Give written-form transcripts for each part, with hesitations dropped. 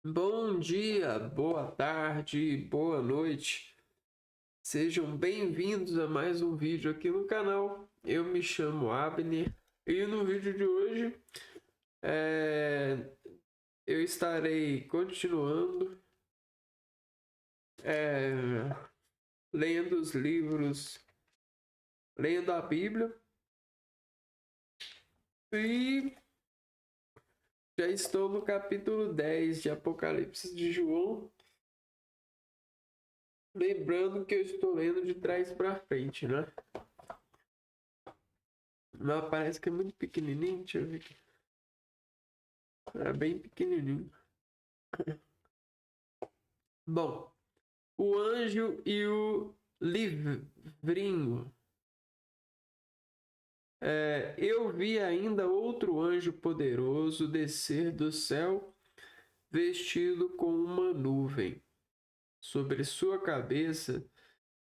Bom dia, boa tarde, boa noite. Sejam bem-vindos a mais um vídeo aqui no canal. Eu me chamo Abner e no vídeo de hoje é, eu estarei continuando é, lendo os livros, lendo a Bíblia e já estou no capítulo 10 de Apocalipse de João. Lembrando que eu estou lendo de trás para frente, né? Mas parece que é muito pequenininho, deixa eu ver aqui. É bem pequenininho. Bom, o anjo e o livrinho. Eu vi ainda outro anjo poderoso descer do céu, vestido com uma nuvem. Sobre sua cabeça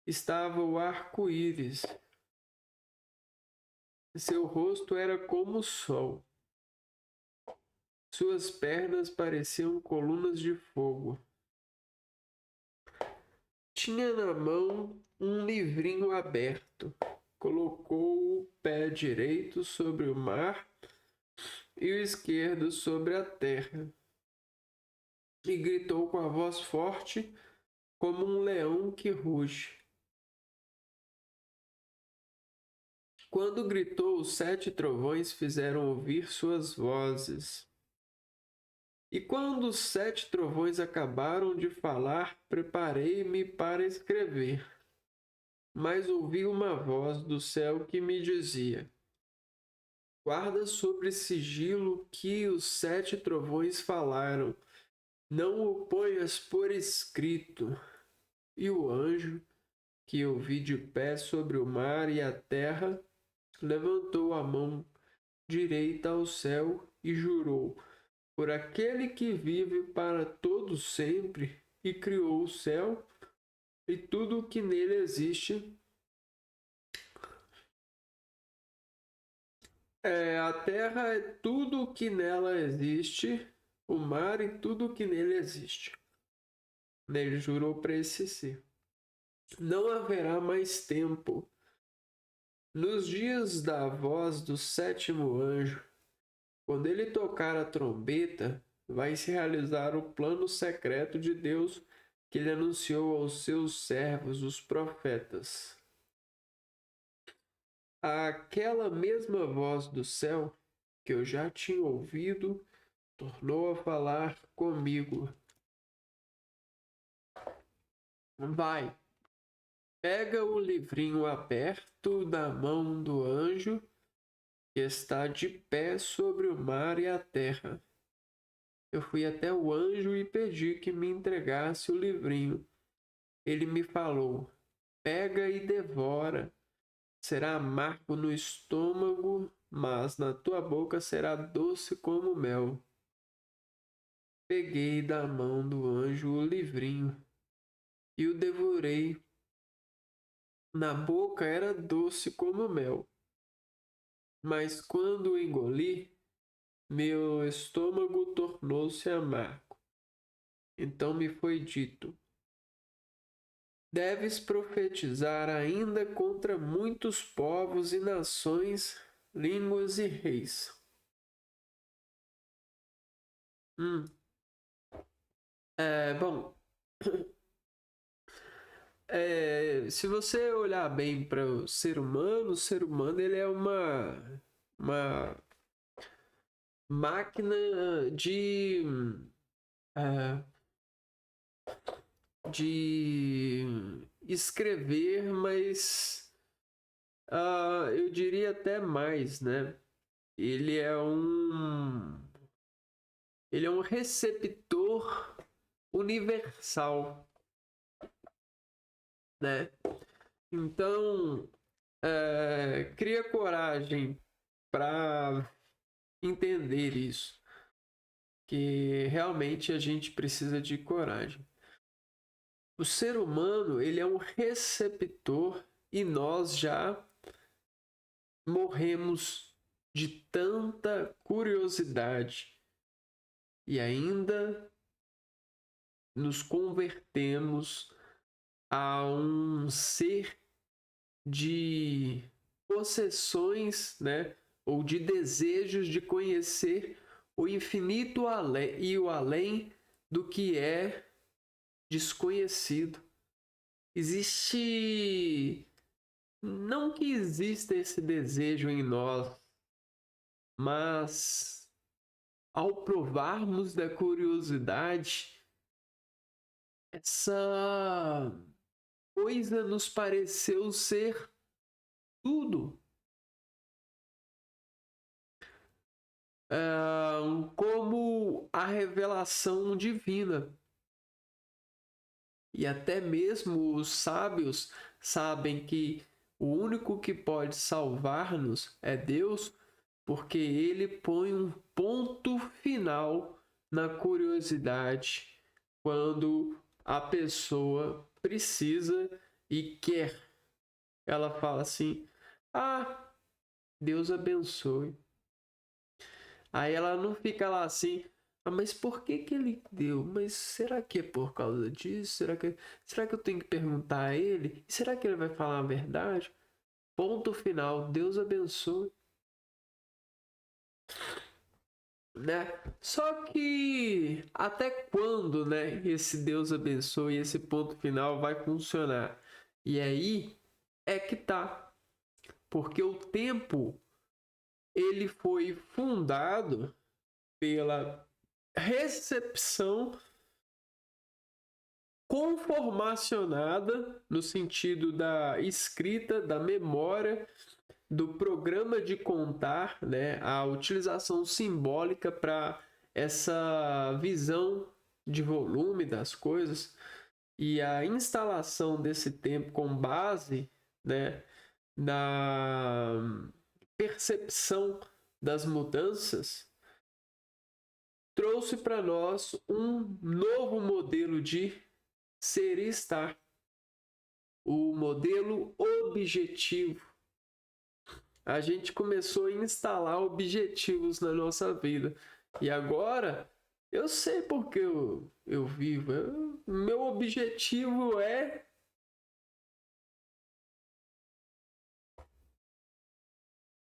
estava o arco-íris. Seu rosto era como o sol. Suas pernas pareciam colunas de fogo. Tinha na mão um livrinho aberto. Colocou o pé direito sobre o mar e o esquerdo sobre a terra. E gritou com a voz forte, como um leão que ruge. Quando gritou, os 7 trovões fizeram ouvir suas vozes. E quando os 7 trovões acabaram de falar, preparei-me para escrever. Mas ouvi uma voz do céu que me dizia: guarda sobre sigilo que os 7 trovões falaram. Não o ponhas por escrito. E o anjo, que eu vi de pé sobre o mar e a terra, levantou a mão direita ao céu e jurou: por aquele que vive para todo sempre e criou o céu e tudo o que nele existe, a terra é tudo o que nela existe, o mar e tudo o que nele existe. Ele jurou para esse ser: não haverá mais tempo. Nos dias da voz do 7º anjo, quando ele tocar a trombeta, vai se realizar o plano secreto de Deus que ele anunciou aos seus servos, os profetas. Aquela mesma voz do céu que eu já tinha ouvido tornou a falar comigo. Vai, pega o livrinho aberto da mão do anjo que está de pé sobre o mar e a terra. Eu fui até o anjo e pedi que me entregasse o livrinho. Ele me falou: pega e devora. Será amargo no estômago, mas na tua boca será doce como mel. Peguei da mão do anjo o livrinho e o devorei. Na boca era doce como mel, mas quando o engoli, meu estômago tornou-se amargo. Então me foi dito: deves profetizar ainda contra muitos povos e nações, línguas e reis. Bom, se você olhar bem para o ser humano ele é uma máquina é, de escrever, mas eu diria até mais, né? Ele é um ele é um receptor universal, né? Então, cria coragem para entender isso, que realmente a gente precisa de coragem. O ser humano, ele é um receptor e nós já morremos de tanta curiosidade e ainda nos convertemos a um ser de possessões, né? Ou de desejos de conhecer o infinito e o além do que é desconhecido. Existe. Não que exista esse desejo em nós, mas ao provarmos da curiosidade, essa coisa nos pareceu ser tudo. Como a revelação divina. E até mesmo os sábios sabem que o único que pode salvar-nos é Deus, porque ele põe um ponto final na curiosidade quando a pessoa precisa e quer. Ela fala assim: ah, Deus abençoe. Aí ela não fica lá assim: ah, mas por que que ele deu? Mas será que é por causa disso? Será que eu tenho que perguntar a ele? Será que ele vai falar a verdade? Ponto final, Deus abençoe. Né? Só que até quando, né, esse Deus abençoe, esse ponto final vai funcionar? E aí é que tá, porque o tempo ele foi fundado pela recepção conformacionada no sentido da escrita, da memória, do programa de contar, né, a utilização simbólica para essa visão de volume das coisas e a instalação desse tempo com base, né, na percepção das mudanças trouxe para nós um novo modelo de ser e estar, o modelo objetivo. A gente começou a instalar objetivos na nossa vida. E agora eu sei porque eu vivo. Meu objetivo é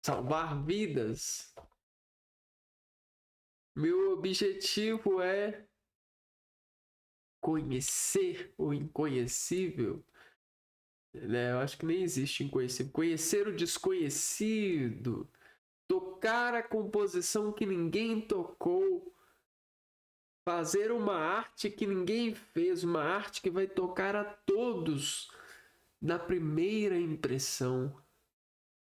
salvar vidas. Meu objetivo é conhecer o inconhecível. Né? Eu acho que nem existe inconhecível. Conhecer o desconhecido. Tocar a composição que ninguém tocou. Fazer uma arte que ninguém fez. Uma arte que vai tocar a todos na primeira impressão.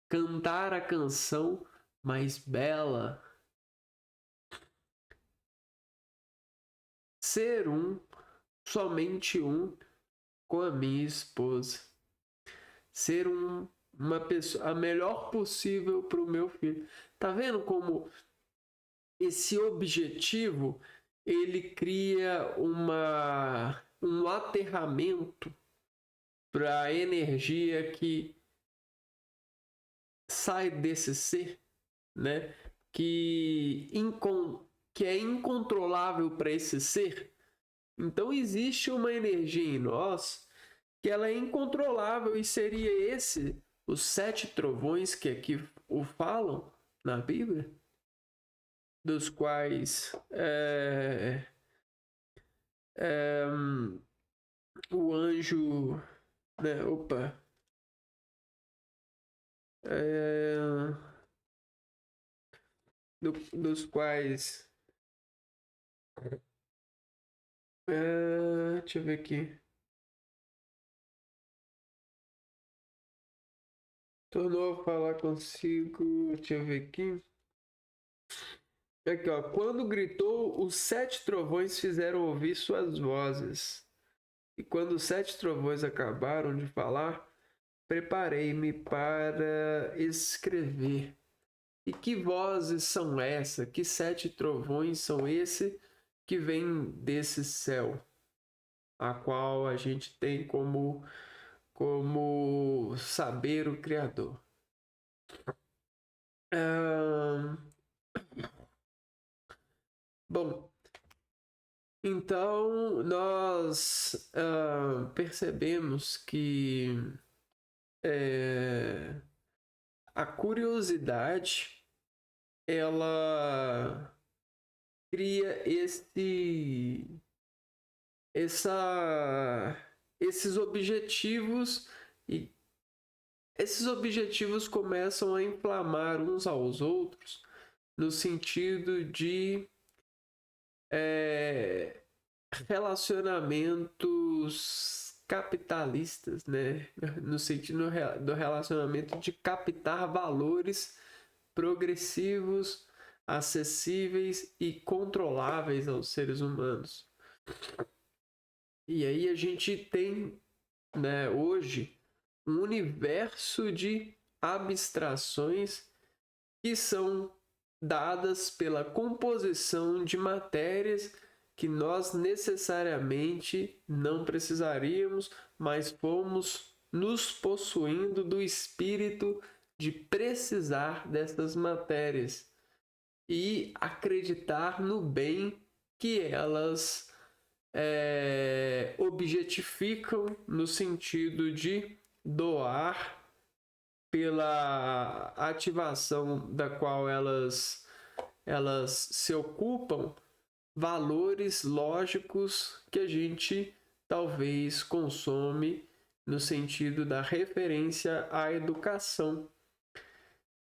Cantar a canção mais bela. Ser somente um, com a minha esposa. Ser uma pessoa a melhor possível para o meu filho. Tá vendo como esse objetivo ele cria um aterramento para a energia que sai desse ser, né? Que é incontrolável para esse ser. Então existe uma energia em nós que ela é incontrolável e seria esse os 7 trovões que aqui o falam na Bíblia, dos quais o anjo, né? Dos quais deixa eu ver aqui. Tornou a falar consigo. Deixa eu ver aqui. Aqui, ó. Quando gritou, os 7 trovões fizeram ouvir suas vozes. E quando os 7 trovões acabaram de falar, preparei-me para escrever. E que vozes são essas? Que 7 trovões são esse que vem desse céu? A qual a gente tem como saber o Criador. Bom, Então, nós percebemos que a curiosidade ela cria esses objetivos, e esses objetivos começam a inflamar uns aos outros no sentido de relacionamentos capitalistas, né? No sentido do relacionamento de captar valores progressivos, acessíveis e controláveis aos seres humanos. E aí a gente tem, né, hoje um universo de abstrações que são dadas pela composição de matérias que nós necessariamente não precisaríamos, mas fomos nos possuindo do espírito de precisar dessas matérias e acreditar no bem que elas objetificam, no sentido de doar, pela ativação da qual elas se ocupam, valores lógicos que a gente talvez consome no sentido da referência à educação.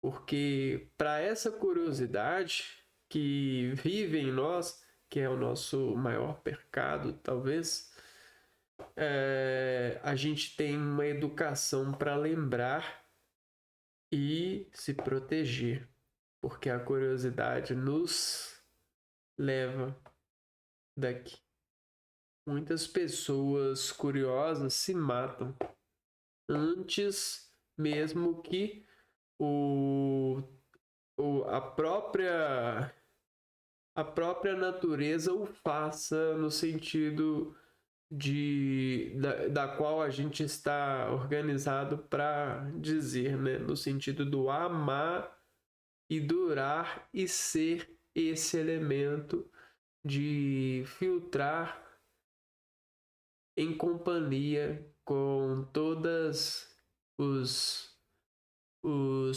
Porque para essa curiosidade que vive em nós, que é o nosso maior pecado, talvez, a gente tem uma educação para lembrar e se proteger, porque a curiosidade nos leva daqui. Muitas pessoas curiosas se matam antes mesmo que a própria natureza o faça, no sentido da qual a gente está organizado para dizer, né? No sentido do amar e durar e ser esse elemento de filtrar em companhia com todas os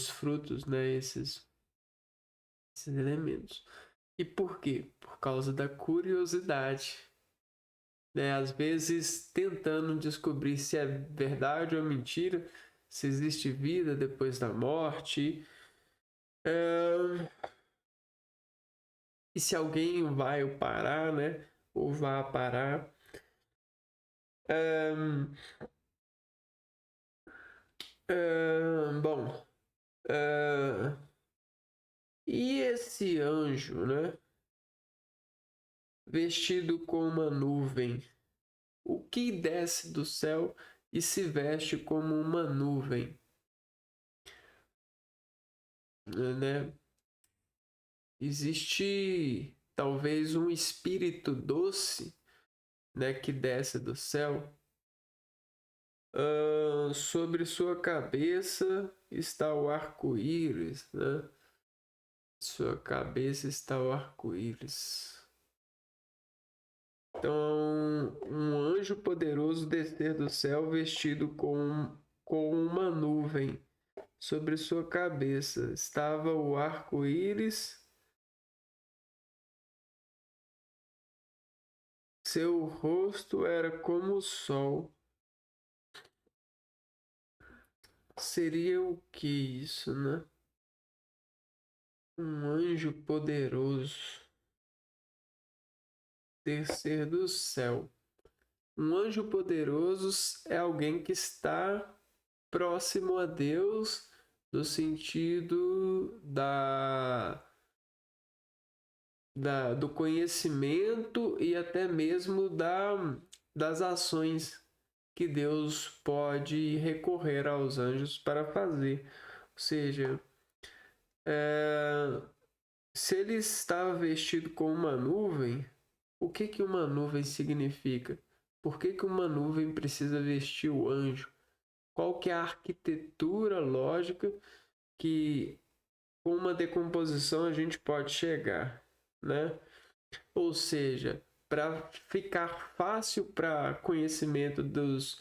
frutos, né? Esses elementos. E por quê? Por causa da curiosidade, né? Às vezes tentando descobrir se é verdade ou mentira, se existe vida depois da morte, e se alguém vai parar, né? Ou vai parar. Bom, e esse anjo, né? Vestido com uma nuvem, o que desce do céu e se veste como uma nuvem, né? Existe talvez um espírito doce, né, que desce do céu. Sobre sua cabeça está o arco-íris, né? Sua cabeça está o arco-íris. Então, um anjo poderoso descer do céu vestido com uma nuvem. Sobre sua cabeça estava o arco-íris. Seu rosto era como o sol. Seria o que isso, né? Um anjo poderoso descer do céu. Um anjo poderoso é alguém que está próximo a Deus, no sentido do conhecimento e até mesmo das ações que Deus pode recorrer aos anjos para fazer. Ou seja, se ele estava vestido com uma nuvem, o que uma nuvem significa? Por que uma nuvem precisa vestir o anjo? Qual que é a arquitetura lógica que, com uma decomposição, a gente pode chegar, né? Ou seja, para ficar fácil para conhecimento dos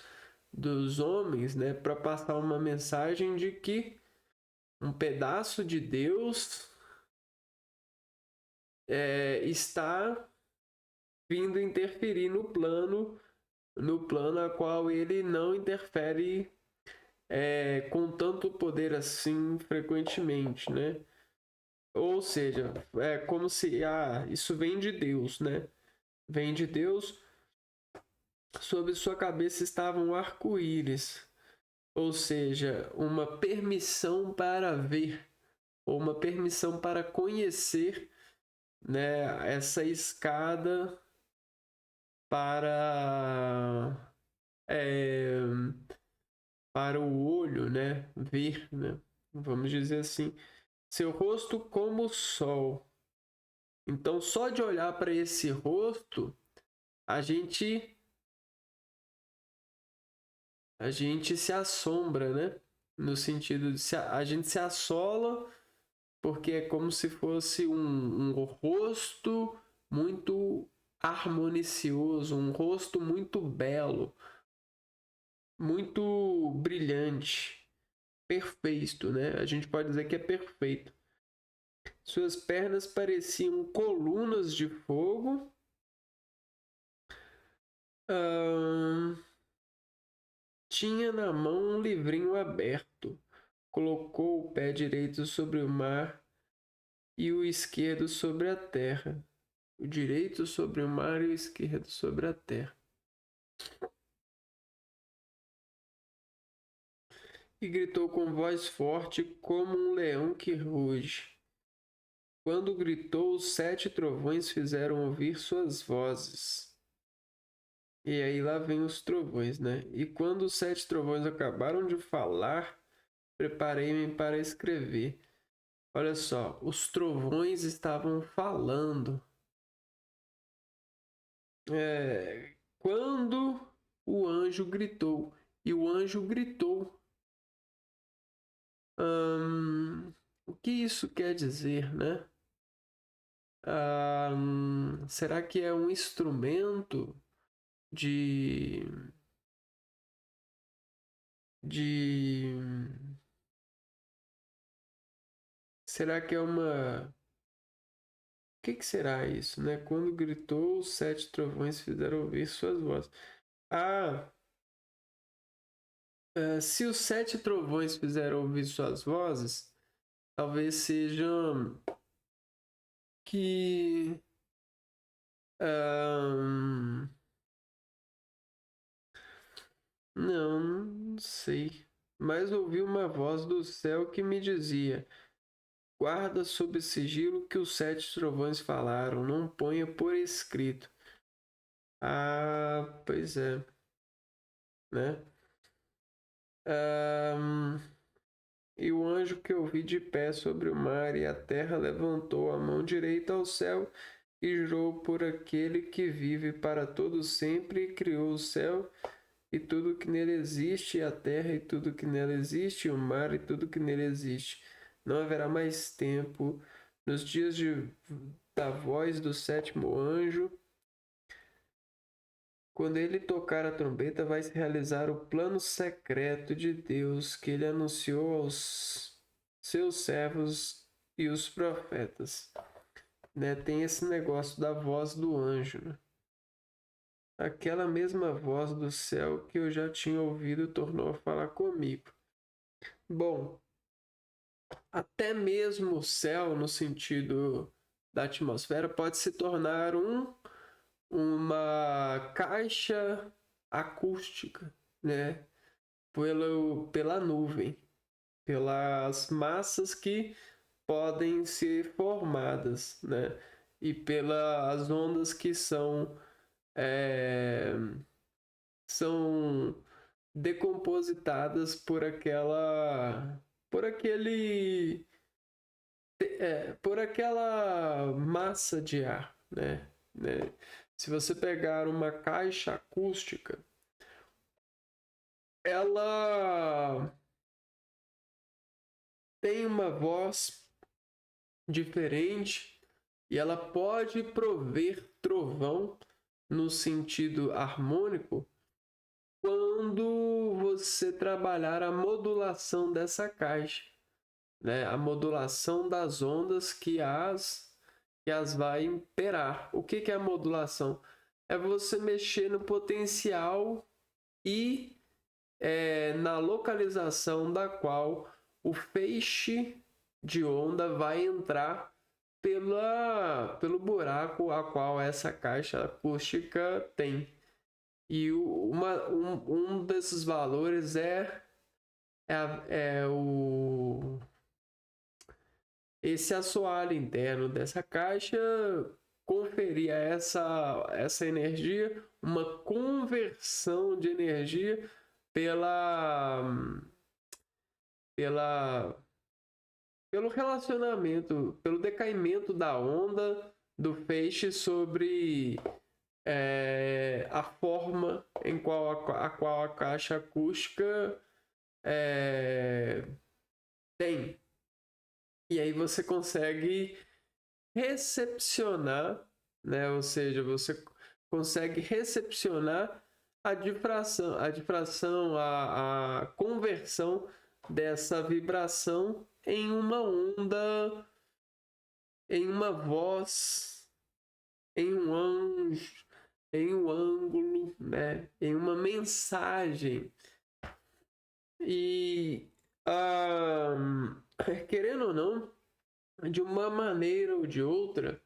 homens, né, para passar uma mensagem de que um pedaço de Deus está vindo interferir no plano a qual ele não interfere com tanto poder assim frequentemente, né? Ou seja, é como se isso vem de Deus, né? Vem de Deus. Sobre sua cabeça estava um arco-íris, ou seja, uma permissão para ver, ou uma permissão para conhecer, né, essa escada para para o olho, né, ver, né, vamos dizer assim, seu rosto como o sol. Então, só de olhar para esse rosto, a gente se assombra, né? No sentido de a gente se assola, porque é como se fosse um rosto muito harmonioso, um rosto muito belo, muito brilhante, perfeito, né? A gente pode dizer que é perfeito. Suas pernas pareciam colunas de fogo. Tinha na mão um livrinho aberto. Colocou o pé direito sobre o mar e o esquerdo sobre a terra. O direito sobre o mar e o esquerdo sobre a terra. E gritou com voz forte como um leão que ruge. Quando gritou, os 7 trovões fizeram ouvir suas vozes. E aí lá vem os trovões, né? E quando os 7 trovões acabaram de falar, preparei-me para escrever. Olha só, os trovões estavam falando. Quando o anjo gritou. E o anjo gritou. O que isso quer dizer, né? Será que é um instrumento de será que é uma o que será isso, né? Quando gritou, os 7 trovões fizeram ouvir suas vozes. Se os 7 trovões fizeram ouvir suas vozes, talvez sejam que não sei. Mas ouvi uma voz do céu que me dizia: guarda sob sigilo que os 7 trovões falaram, não ponha por escrito. Pois é, né? E o anjo que eu vi de pé sobre o mar e a terra levantou a mão direita ao céu e jurou por aquele que vive para todo sempre e criou o céu e tudo que nele existe, e a terra e tudo que nela existe, e o mar e tudo que nele existe. Não haverá mais tempo. Nos dias da voz do 7º anjo, quando ele tocar a trombeta, vai se realizar o plano secreto de Deus que ele anunciou aos seus servos e os profetas. Né? Tem esse negócio da voz do anjo. Né? Aquela mesma voz do céu que eu já tinha ouvido tornou a falar comigo. Bom, até mesmo o céu, no sentido da atmosfera, pode se tornar uma caixa acústica, né? Pela nuvem, pelas massas que podem ser formadas, né? E pelas ondas que são decompositadas por aquela massa de ar, né? Se você pegar uma caixa acústica, ela tem uma voz diferente e ela pode prover trovão no sentido harmônico quando você trabalhar a modulação dessa caixa, né? A modulação das ondas que as vai imperar. O que é a modulação? É você mexer no potencial e na localização da qual o feixe de onda vai entrar pelo buraco a qual essa caixa acústica tem. E um desses valores esse assoalho interno dessa caixa conferir a essa energia uma conversão de energia pelo relacionamento, pelo decaimento da onda do feixe sobre a forma em a qual a caixa acústica tem. E aí você consegue recepcionar, né? Ou seja, você consegue recepcionar a difração, a conversão dessa vibração em uma onda, em uma voz, em um anjo, em um ângulo, né? Em uma mensagem. E querendo ou não, de uma maneira ou de outra,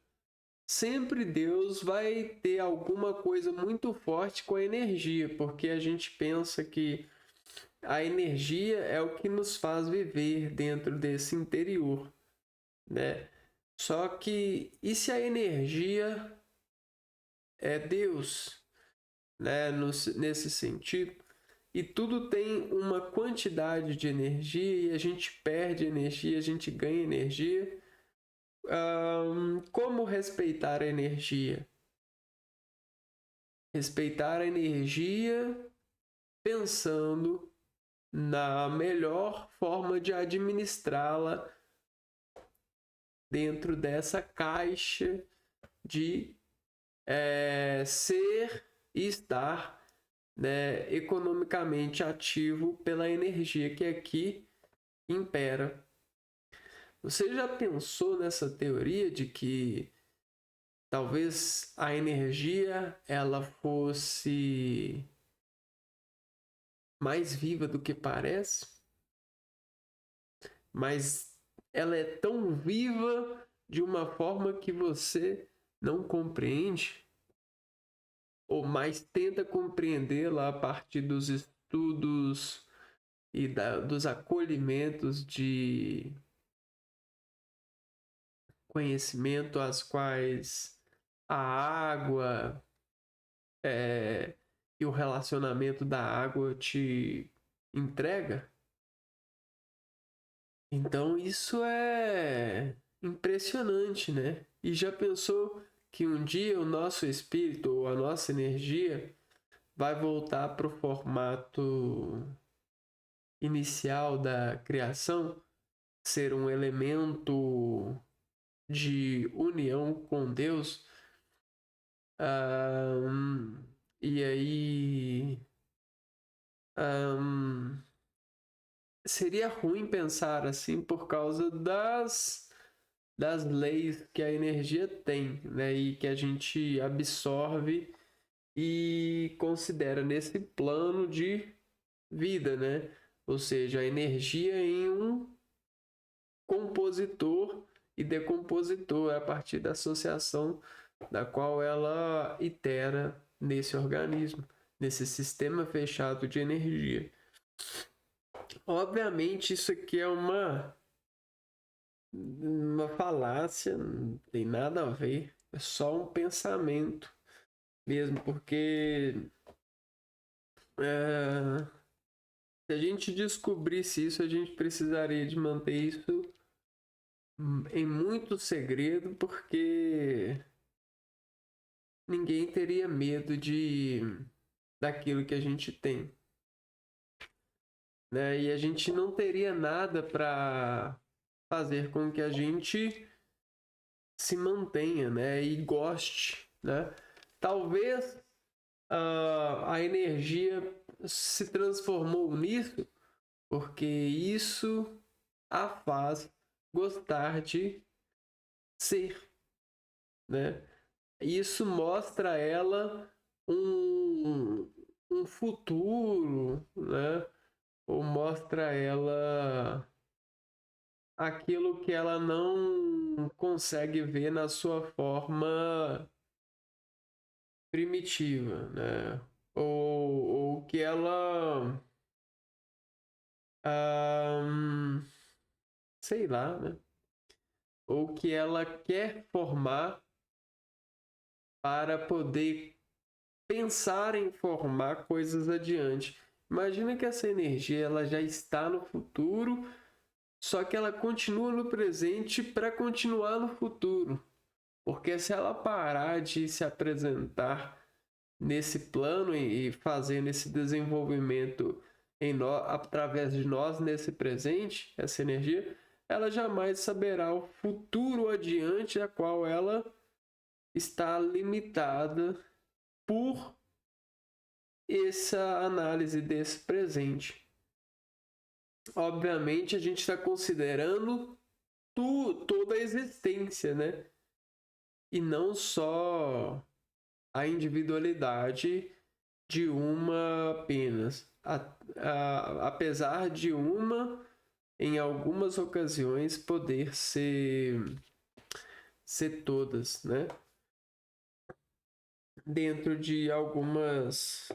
sempre Deus vai ter alguma coisa muito forte com a energia, porque a gente pensa que a energia é o que nos faz viver dentro desse interior, né? Só que, e se a energia é Deus, né? Nesse sentido, e tudo tem uma quantidade de energia e a gente perde energia, a gente ganha energia. Como respeitar a energia? Respeitar a energia pensando na melhor forma de administrá-la dentro dessa caixa de ser e estar, né, economicamente ativo pela energia que aqui impera. Você já pensou nessa teoria de que talvez a energia ela fosse mais viva do que parece? Mas ela é tão viva de uma forma que você não compreende? Ou mais tenta compreendê-la a partir dos estudos e dos acolhimentos de conhecimento às quais a água e o relacionamento da água te entrega? Então isso é impressionante, né? E já pensou que um dia o nosso espírito ou a nossa energia vai voltar para o formato inicial da criação, ser um elemento de união com Deus? E aí seria ruim pensar assim por causa das leis que a energia tem, né? E que a gente absorve e considera nesse plano de vida, né? Ou seja, a energia em um compositor e decompositor a partir da associação da qual ela itera nesse organismo, nesse sistema fechado de energia. Obviamente isso aqui é uma falácia, não tem nada a ver, é só um pensamento mesmo, porque se a gente descobrisse isso, a gente precisaria de manter isso em muito segredo, porque ninguém teria medo daquilo que a gente tem, né? E a gente não teria nada para fazer com que a gente se mantenha, né? E goste, né? talvez a energia se transformou nisso porque isso a faz gostar de ser, né? Isso mostra a ela um futuro, né? Ou mostra a ela aquilo que ela não consegue ver na sua forma primitiva, né? Ou que ela, sei lá, né? Ou que ela quer formar para poder pensar em formar coisas adiante. Imagina que essa energia ela já está no futuro, só que ela continua no presente para continuar no futuro. Porque se ela parar de se apresentar nesse plano e fazendo esse desenvolvimento através de nós nesse presente, essa energia, ela jamais saberá o futuro adiante a qual ela está limitada por essa análise desse presente. Obviamente, a gente está considerando toda a existência, né? E não só a individualidade de uma apenas. Apesar de uma, em algumas ocasiões, poder ser todas, né? Dentro de algumas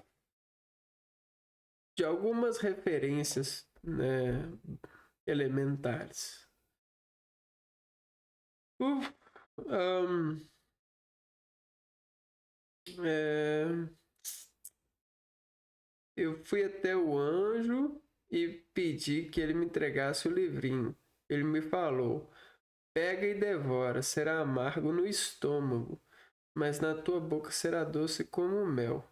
referências, né, elementares. Eu fui até o anjo e pedi que ele me entregasse o livrinho. Ele me falou: pega e devora, será amargo no estômago, mas na tua boca será doce como mel.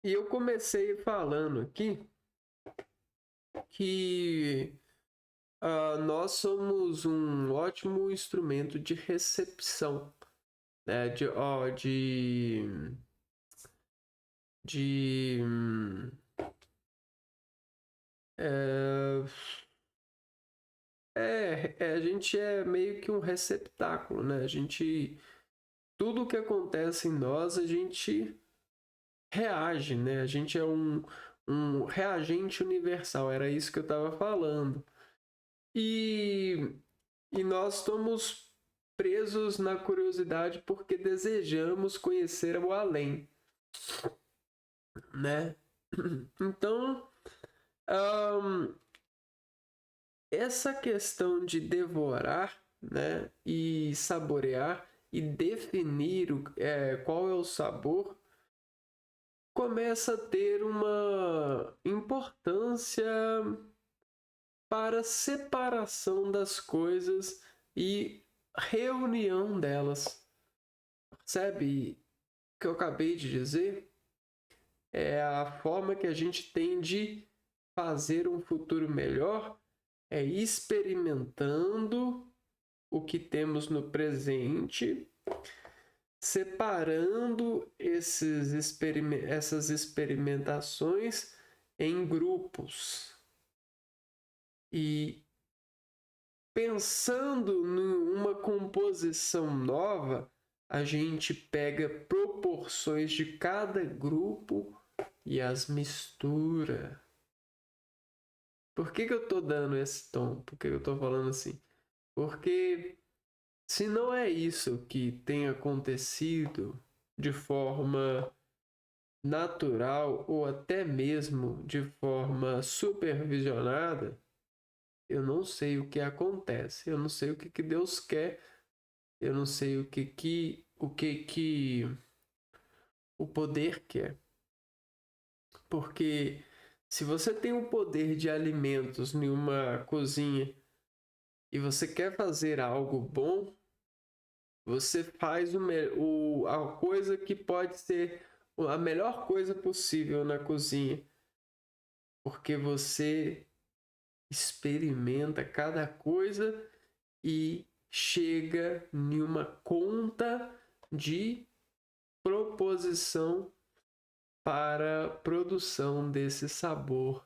E eu comecei falando aqui que nós somos um ótimo instrumento de recepção, né? A gente é meio que um receptáculo, né? Tudo que acontece em nós, a gente reage, né? A gente é um reagente universal, era isso que eu estava falando. E nós estamos presos na curiosidade porque desejamos conhecer o além, né? Então, essa questão de devorar, né, e saborear e definir qual é o sabor começa a ter uma importância para a separação das coisas e reunião delas. Percebe o que eu acabei de dizer? É a forma que a gente tem de fazer um futuro melhor é experimentando o que temos no presente, separando essas experimentações em grupos e pensando numa composição nova, a gente pega proporções de cada grupo e as mistura. Por que eu estou dando esse tom? Por que eu estou falando assim? Porque se não é isso que tem acontecido de forma natural ou até mesmo de forma supervisionada, eu não sei o que acontece, eu não sei o que Deus quer, eu não sei o que o poder quer. Porque se você tem o poder de alimentos em uma cozinha e você quer fazer algo bom, você faz a coisa que pode ser a melhor coisa possível na cozinha. Porque você experimenta cada coisa e chega em uma conta de proposição para produção desse sabor,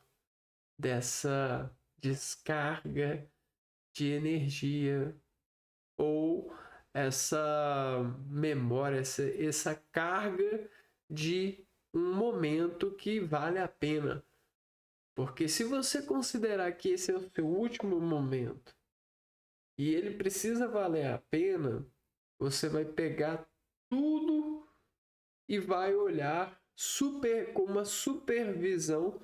dessa descarga de energia ou essa memória, essa carga de um momento que vale a pena. Porque se você considerar que esse é o seu último momento e ele precisa valer a pena, você vai pegar tudo e vai olhar com uma supervisão,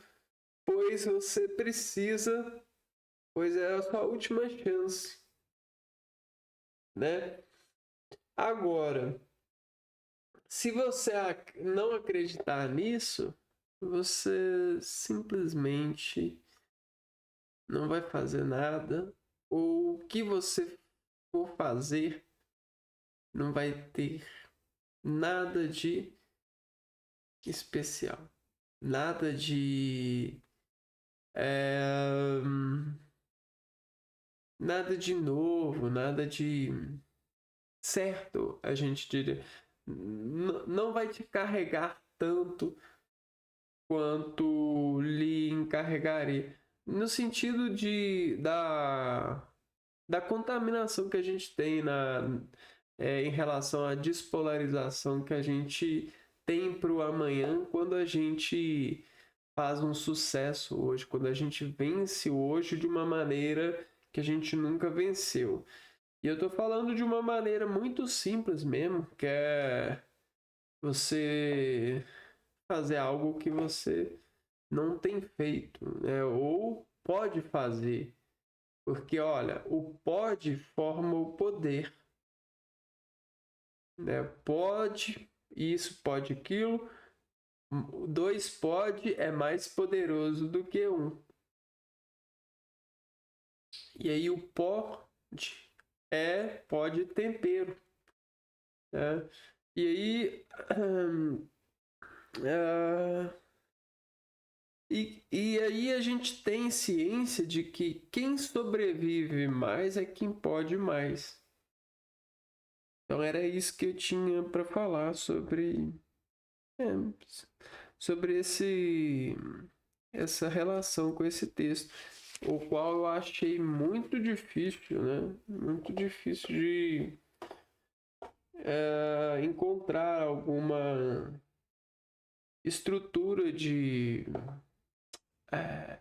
pois você precisa, pois é a sua última chance, né? Agora, se você não acreditar nisso, você simplesmente não vai fazer nada, ou o que você for fazer não vai ter nada de especial, nada de nada de novo, nada de certo, a gente diria. Não vai te carregar tanto quanto lhe encarregaria. No sentido da contaminação que a gente tem em relação à despolarização que a gente tem para o amanhã quando a gente faz um sucesso hoje, quando a gente vence hoje de uma maneira que a gente nunca venceu. E eu tô falando de uma maneira muito simples mesmo, que é você fazer algo que você não tem feito, né? Ou pode fazer. Porque, olha, o pode forma o poder, né? Pode isso, pode aquilo. 2 pode é mais poderoso do que 1. E aí o pode pode tempero, né? E aí e aí a gente tem ciência de que quem sobrevive mais é quem pode mais. Então era isso que eu tinha para falar sobre essa relação com esse texto, o qual eu achei muito difícil, né? Muito difícil de encontrar alguma estrutura de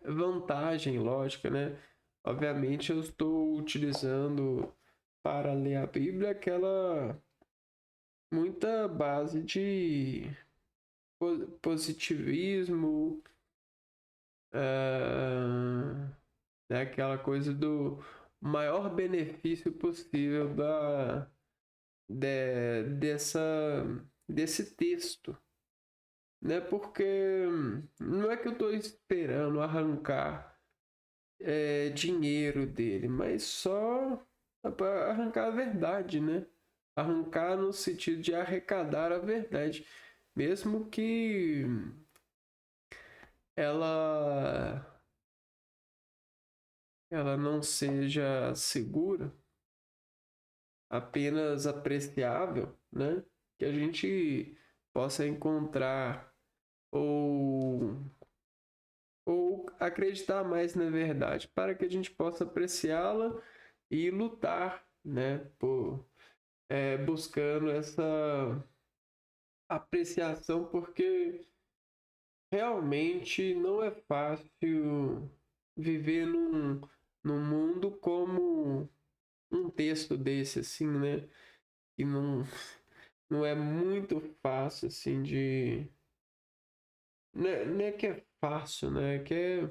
vantagem lógica, né? Obviamente eu estou utilizando para ler a Bíblia aquela muita base de positivismo, né? Aquela coisa do maior benefício possível desse texto, né? Porque não é que eu estou esperando arrancar dinheiro dele, mas só para arrancar a verdade, né? Arrancar no sentido de arrecadar a verdade, mesmo que ela não seja segura, apenas apreciável, né? Que a gente possa encontrar ou acreditar mais na verdade, para que a gente possa apreciá-la e lutar, né, buscando essa apreciação, porque realmente não é fácil viver num mundo como um texto desse, assim, né, que não é muito fácil, assim, de... Não é que é fácil, né, que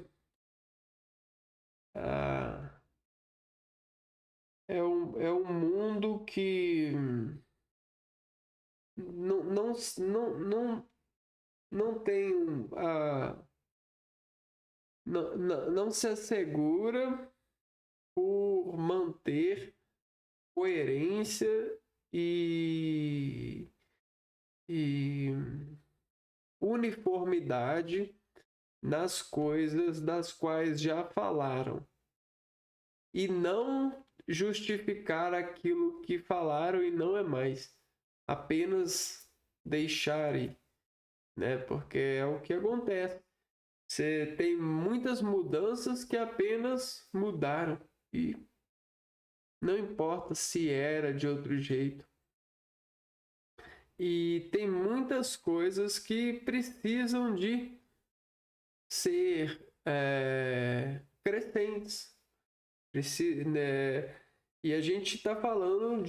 é um mundo que não tem não se assegura por manter coerência e uniformidade nas coisas das quais já falaram e não justificar aquilo que falaram e não é mais, apenas deixar ir, né? Porque é o que acontece. Você tem muitas mudanças que apenas mudaram e não importa se era de outro jeito. E tem muitas coisas que precisam de ser crescentes. Né? E a gente está falando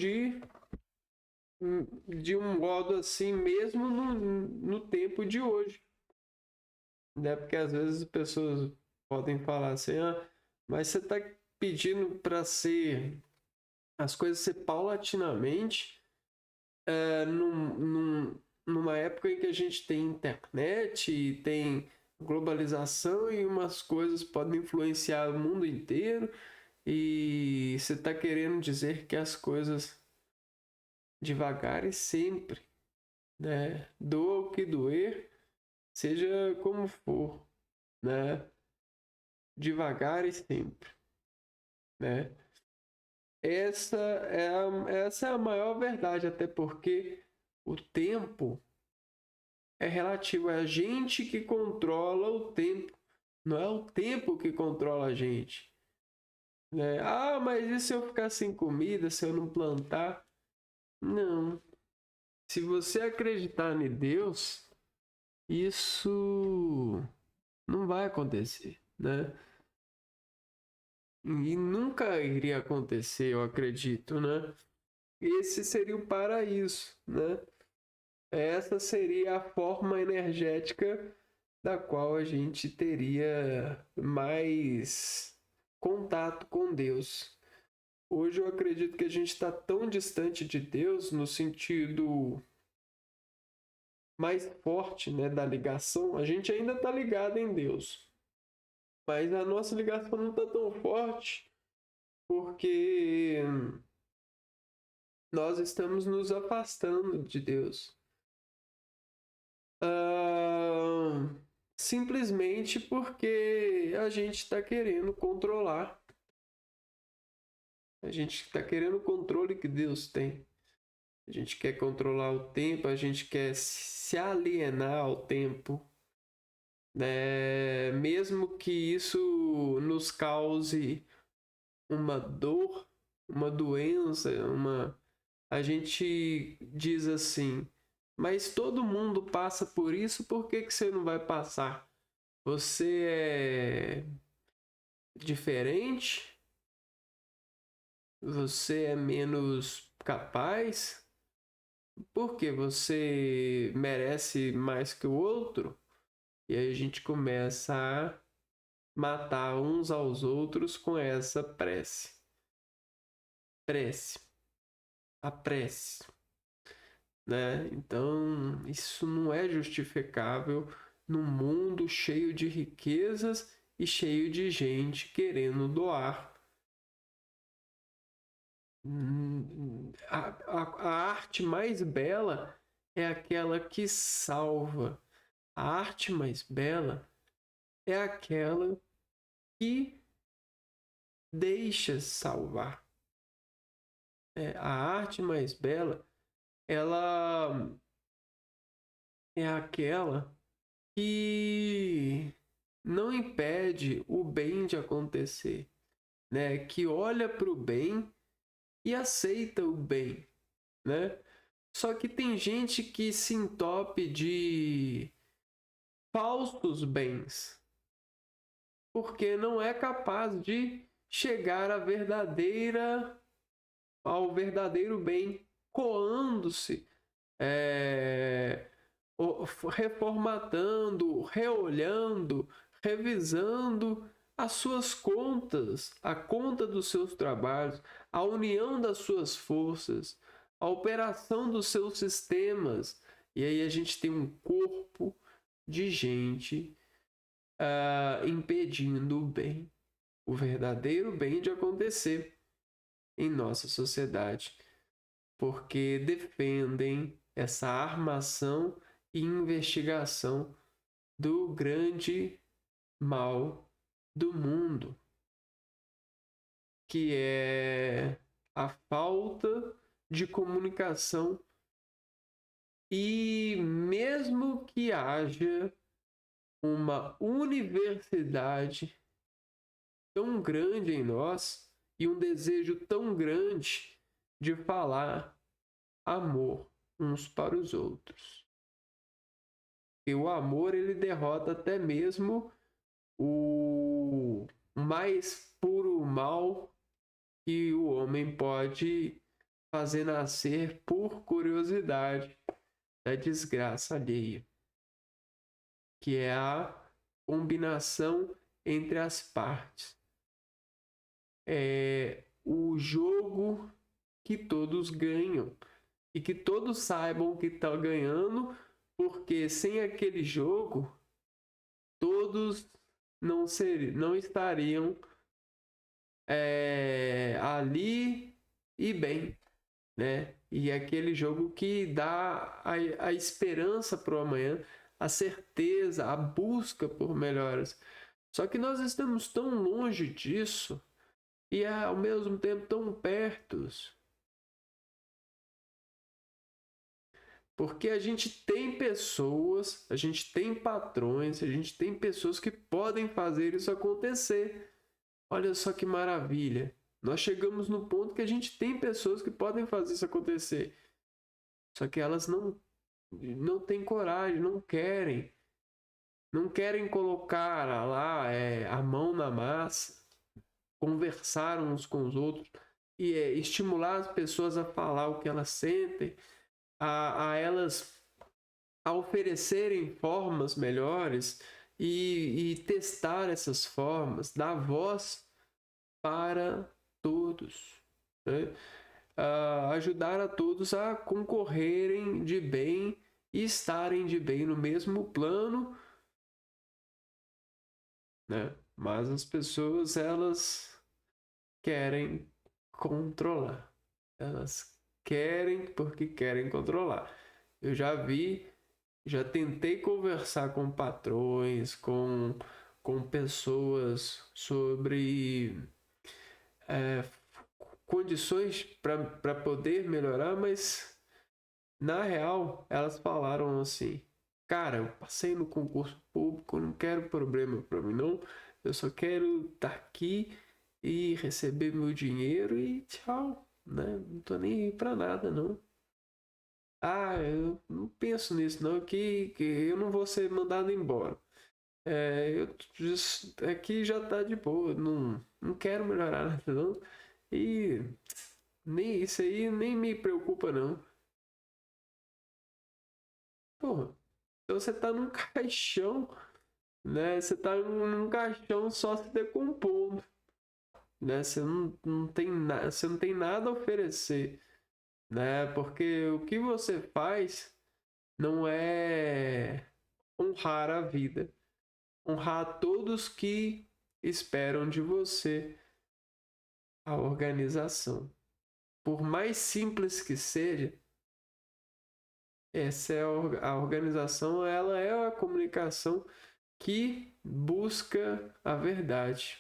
de um modo assim mesmo no tempo de hoje. Né? Porque às vezes as pessoas podem falar assim, mas você está pedindo para ser as coisas ser paulatinamente numa época em que a gente tem internet e tem globalização e umas coisas podem influenciar o mundo inteiro e você está querendo dizer que as coisas devagar e sempre, né? Doa o que doer, seja como for, né? Devagar e sempre, né? Essa é a maior verdade, até porque o tempo é relativo, é a gente que controla o tempo, não é o tempo que controla a gente. Né? Mas e se eu ficar sem comida, se eu não plantar? Não. Se você acreditar em Deus, isso não vai acontecer, né? E nunca iria acontecer, eu acredito, né? Esse seria o paraíso, né? Essa seria a forma energética da qual a gente teria mais contato com Deus. Hoje eu acredito que a gente está tão distante de Deus no sentido mais forte, né, da ligação. A gente ainda está ligado em Deus, mas a nossa ligação não está tão forte porque nós estamos nos afastando de Deus. Simplesmente porque a gente está querendo controlar. A gente está querendo o controle que Deus tem. A gente quer controlar o tempo, a gente quer se alienar ao tempo. Né? Mesmo que isso nos cause uma dor, uma doença, a gente diz assim, mas todo mundo passa por isso, por que você não vai passar? Você é diferente? Você é menos capaz? Porque você merece mais que o outro? E aí a gente começa a matar uns aos outros com essa prece. Prece. A prece. Né? Então, isso não é justificável num mundo cheio de riquezas e cheio de gente querendo doar. A arte mais bela é aquela que salva. A arte mais bela é aquela que deixa salvar. A arte mais bela, ela é aquela que não impede o bem de acontecer, né? Que olha para o bem e aceita o bem, né? Só que tem gente que se entope de falsos bens, porque não é capaz de chegar ao verdadeiro bem, coando-se, reformatando, reolhando, revisando as suas contas, a conta dos seus trabalhos, a união das suas forças, a operação dos seus sistemas. E aí a gente tem um corpo de gente impedindo o bem, o verdadeiro bem de acontecer em nossa sociedade, porque defendem essa armação e investigação do grande mal do mundo, que é a falta de comunicação E mesmo que haja uma universidade tão grande em nós e um desejo tão grande de falar amor uns para os outros. E o amor, ele derrota até mesmo o mais puro mal que o homem pode fazer nascer por curiosidade da desgraça alheia, que é a combinação entre as partes. É o jogo que todos ganham e que todos saibam que estão ganhando, porque sem aquele jogo todos não estariam ali e bem, né? E aquele jogo que dá a esperança para o amanhã, a certeza, a busca por melhoras. Só que nós estamos tão longe disso e ao mesmo tempo tão perto. Porque a gente tem pessoas, a gente tem patrões, a gente tem pessoas que podem fazer isso acontecer. Olha só que maravilha. Nós chegamos no ponto que a gente tem pessoas que podem fazer isso acontecer. Só que elas não têm coragem, não querem. Não querem colocar lá a mão na massa, conversar uns com os outros e estimular as pessoas a falar o que elas sentem, a elas a oferecerem formas melhores e testar essas formas, dar voz para todos, né? Ajudar a todos a concorrerem de bem e estarem de bem no mesmo plano, né? Mas as pessoas, elas querem controlar. Elas querem porque querem controlar. Eu já tentei conversar com patrões, com pessoas sobre condições para poder melhorar, mas na real elas falaram assim: cara, eu passei no concurso público, não quero problema para mim, não. Eu só quero estar aqui e receber meu dinheiro e tchau, né? Não tô nem aí para nada, não. Eu não penso nisso, não, que eu não vou ser mandado embora. Aqui já tá de boa, não quero melhorar nada, não. E nem isso aí nem me preocupa, não. Porra, então você tá num caixão, né? Você tá num caixão só se decompondo, né? Você não tem nada a oferecer, né? Porque o que você faz não é honrar a vida, honrar todos que esperam de você a organização. Por mais simples que seja, essa é a organização, ela é a comunicação que busca a verdade,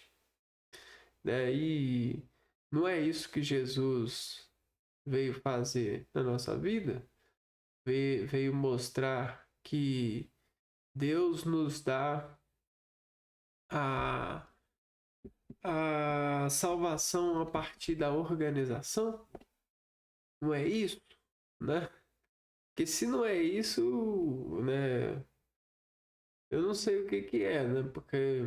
né? E não é isso que Jesus veio fazer na nossa vida? Veio mostrar que Deus nos dá a, a salvação a partir da organização? Não é isso, né? Porque se não é isso, né? Eu não sei o que que é, né? Porque,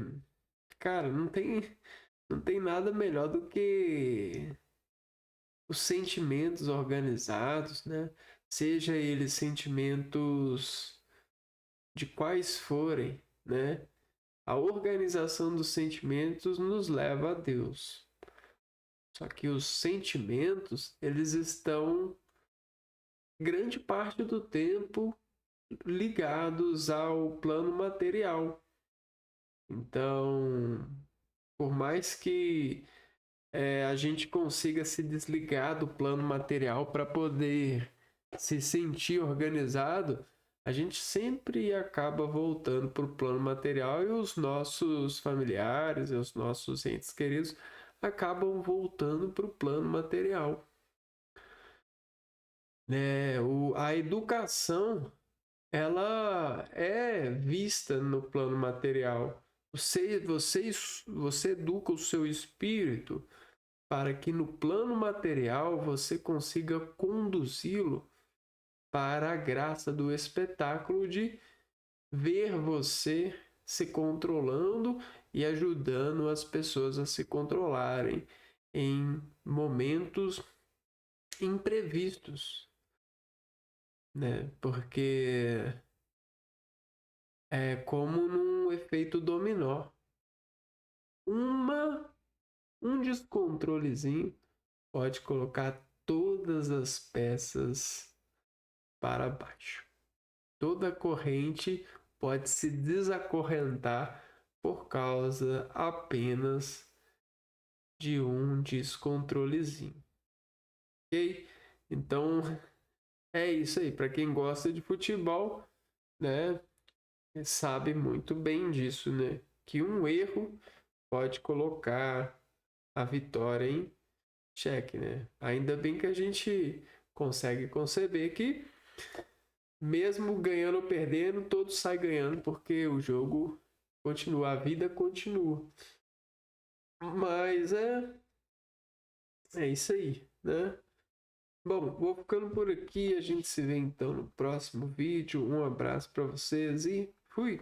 cara, não tem nada melhor do que os sentimentos organizados, né? Seja eles sentimentos de quais forem, né? A organização dos sentimentos nos leva a Deus. Só que os sentimentos, eles estão grande parte do tempo ligados ao plano material. Então, por mais que a gente consiga se desligar do plano material para poder se sentir organizado, a gente sempre acaba voltando para o plano material e os nossos familiares e os nossos entes queridos acabam voltando para o plano material. A educação, ela é vista no plano material. Você educa o seu espírito para que no plano material você consiga conduzi-lo para a graça do espetáculo de ver você se controlando e ajudando as pessoas a se controlarem em momentos imprevistos, né? Porque é como num efeito dominó. Um descontrolezinho pode colocar todas as peças para baixo. Toda corrente pode se desacorrentar por causa apenas de um descontrolezinho. Ok? Então é isso aí. Para quem gosta de futebol, né, sabe muito bem disso, né? Que um erro pode colocar a vitória em xeque, né? Ainda bem que a gente consegue conceber que mesmo ganhando ou perdendo, todos saem ganhando porque o jogo continua, a vida continua. Mas é isso aí, né? Bom, vou ficando por aqui. A gente se vê então no próximo vídeo. Um abraço para vocês e fui!